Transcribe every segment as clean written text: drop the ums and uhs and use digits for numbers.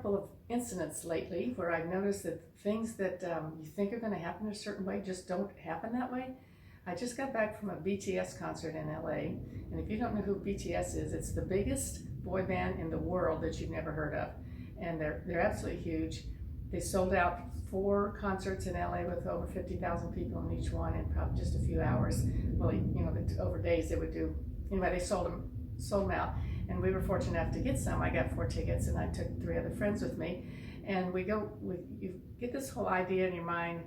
couple of incidents lately where I've noticed that things that you think are going to happen a certain way just don't happen that way. I just got back from a BTS concert in LA, and if you don't know who BTS is, it's the biggest boy band in the world that you've never heard of, and they're absolutely huge. They sold out 4 concerts in LA with over 50,000 people in each one in probably just a few hours. Well, over days they would do. Anyway, they sold them out, and we were fortunate enough to get some. I got 4 tickets, and I took 3 other friends with me, and you get this whole idea in your mind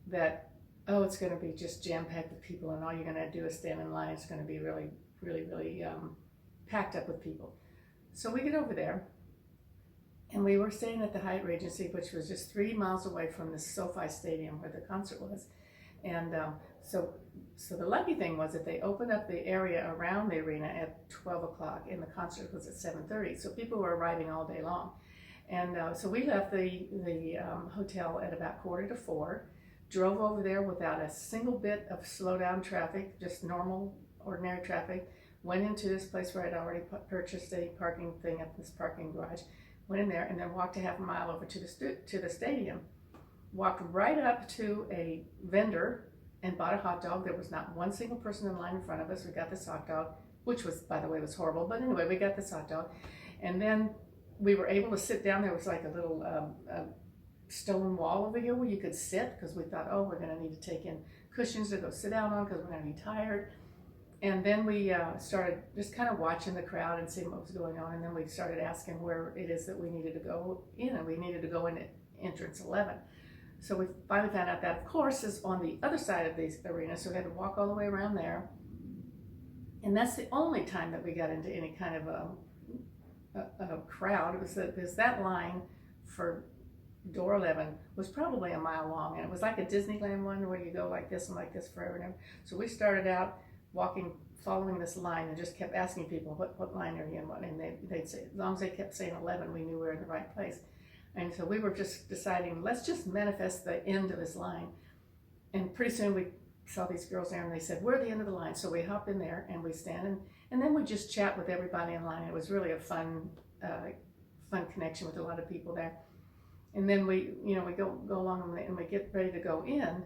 that, oh, it's going to be just jam-packed with people, and all you're going to do is stand in line. It's going to be really, really, really packed up with people. So we get over there, and we were staying at the Hyatt Regency, which was just 3 miles away from the SoFi Stadium where the concert was. And so the lucky thing was that they opened up the area around the arena at 12 o'clock, and the concert was at 7:30. So people were arriving all day long. And so we left the hotel at about 3:45. Drove over there without a single bit of slowdown traffic, just normal, ordinary traffic. Went into this place where I'd already purchased a parking thing at this parking garage. Went in there and then walked a half a mile over to the stadium. Walked right up to a vendor and bought a hot dog. There was not one single person in line in front of us. We got this hot dog, which was, by the way, was horrible. But anyway, we got this hot dog. And then we were able to sit down. There was like a little stone wall over here where you could sit, because we thought, oh, we're going to need to take in cushions to go sit down on because we're going to be tired. And then we started just kind of watching the crowd and seeing what was going on. And then we started asking where it is that we needed to go in, and we needed to go in at entrance 11. So we finally found out that, of course, is on the other side of the arena. So we had to walk all the way around there. And that's the only time that we got into any kind of a crowd. It was that line for door 11 was probably a mile long, and it was like a Disneyland one where you go like this and like this forever and ever. So we started out walking, following this line, and just kept asking people, what line are you in? And they'd say, as long as they kept saying 11, we knew we were in the right place. And so we were just deciding, let's just manifest the end of this line. And pretty soon we saw these girls there, and they said, we're at the end of the line. So we hop in there and we stand, and then we just chat with everybody in line. It was really a fun connection with a lot of people there. And then we go along and we get ready to go in.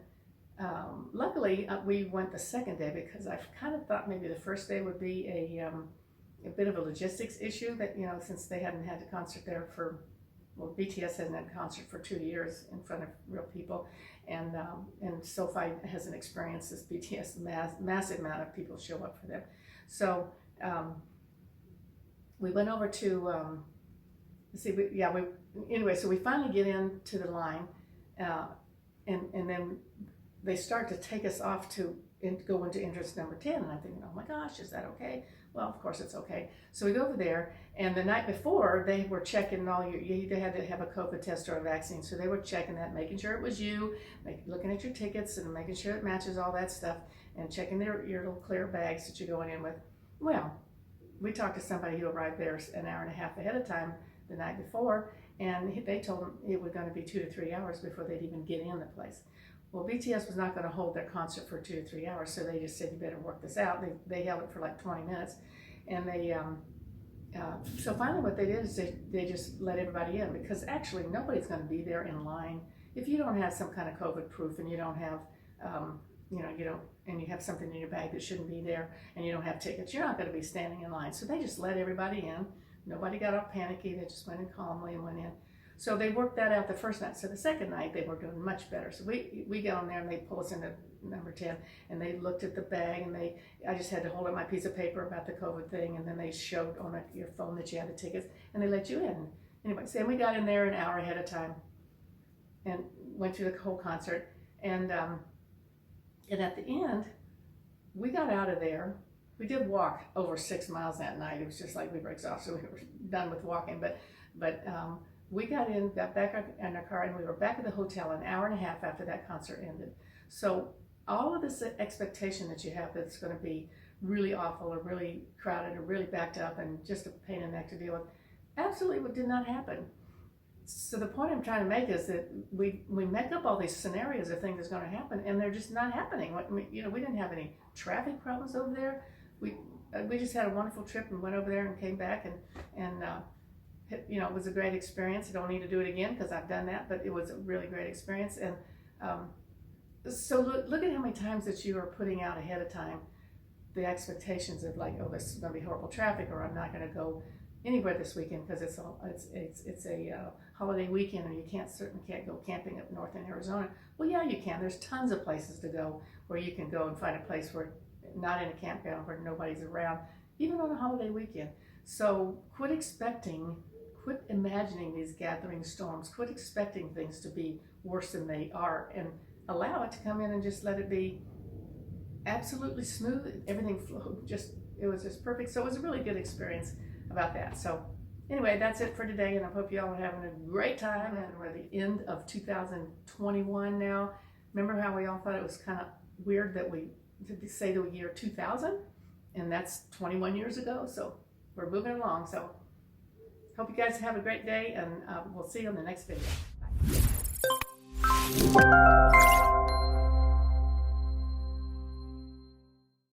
Luckily, we went the second day, because I kind of thought maybe the first day would be a bit of a logistics issue, that, since they hadn't had a concert there BTS hasn't had a concert for 2 years in front of real people, and SoFi hasn't experienced this BTS massive amount of people show up for them. So we went over to anyway, so we finally get into the line, and then they start to take us off to go into entrance number 10, and I'm thinking, oh my gosh, is that okay? Well, of course it's okay. So we go over there, and the night before they were checking you either had to have a COVID test or a vaccine, so they were checking that, making sure it was you, looking at your tickets and making sure it matches all that stuff, and checking your little clear bags that you're going in with. Well, we talked to somebody who arrived there an hour and a half ahead of time the night before, and they told them it was going to be 2 to 3 hours before they'd even get in the place. Well, BTS was not going to hold their concert for 2 to 3 hours, so they just said, you better work this out. They held it for like 20 minutes, and so finally what they did is they just let everybody in, because actually nobody's going to be there in line if you don't have some kind of COVID proof, and you don't have, and you have something in your bag that shouldn't be there, and you don't have tickets. You're not going to be standing in line. So they just let everybody in. Nobody got all panicky. They just went in calmly and went in. So they worked that out the first night. So the second night they were doing much better. So we got on there, and they pulled us into number 10, and they looked at the bag, and I just had to hold up my piece of paper about the COVID thing, and then they showed on your phone that you had the tickets, and they let you in. Anyway, so we got in there an hour ahead of time and went through the whole concert, and at the end we got out of there. We did walk over 6 miles that night. It was just like we were exhausted. We were done with walking, but we got back in our car, and we were back at the hotel an hour and a half after that concert ended. So all of this expectation that you have that it's going to be really awful or really crowded or really backed up and just a pain in the neck to deal with, absolutely did not happen. So the point I'm trying to make is that we make up all these scenarios of things that's going to happen, and they're just not happening. We didn't have any traffic problems over there. We just had a wonderful trip and went over there and came back, and you know, it was a great experience. I don't need to do it again because I've done that, but it was a really great experience. And so look at how many times that you are putting out ahead of time the expectations of like, oh, this is going to be horrible traffic, or I'm not going to go anywhere this weekend because it's a holiday weekend, and you certainly can't go camping up north in Arizona. Well, yeah, you can. There's tons of places to go where you can go and find a place where not in a campground where nobody's around, even on a holiday weekend. So quit imagining these gathering storms, quit expecting things to be worse than they are, and allow it to come in and just let it be absolutely smooth. Everything flowed, it was just perfect. So it was a really good experience about that. So anyway, that's it for today, and I hope you all are having a great time. And we're at the end of 2021 now. Remember how we all thought it was kind of weird that we did say the year 2000, and that's 21 years ago. So we're moving along. So hope you guys have a great day, and we'll see you on the next video. Bye.